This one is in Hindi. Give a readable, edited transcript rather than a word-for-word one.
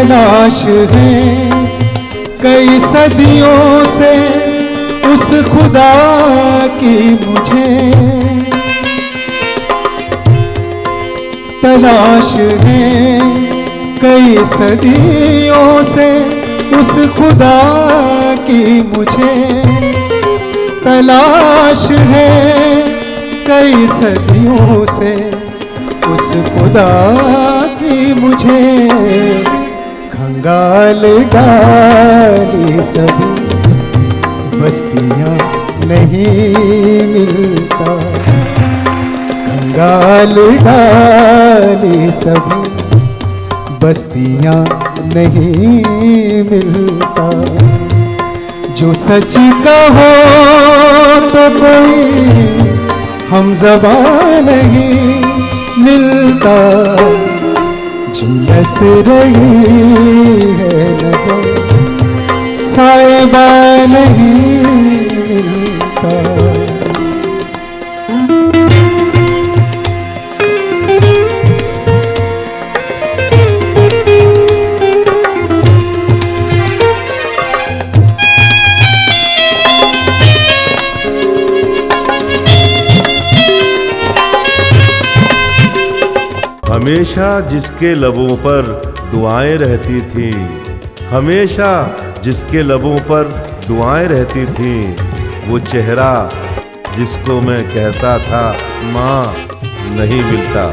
तलाश है कई सदियों से उस खुदा की मुझे, तलाश है कई सदियों से उस खुदा की मुझे, तलाश है कई सदियों से उस खुदा की मुझे। खंगाल डाली सभी बस्तियां नहीं मिलता, खंगाल डाली सभी बस्तियां नहीं मिलता। जो सच कहो तो कोई हमज़बां नहीं मिलता, झुलस रही है नजर साहिबा नहीं मिलता। हमेशा जिसके लबों पर दुआएं रहती थीं, हमेशा जिसके लबों पर दुआएं रहती थीं, वो चेहरा जिसको मैं कहता था माँ नहीं मिलता।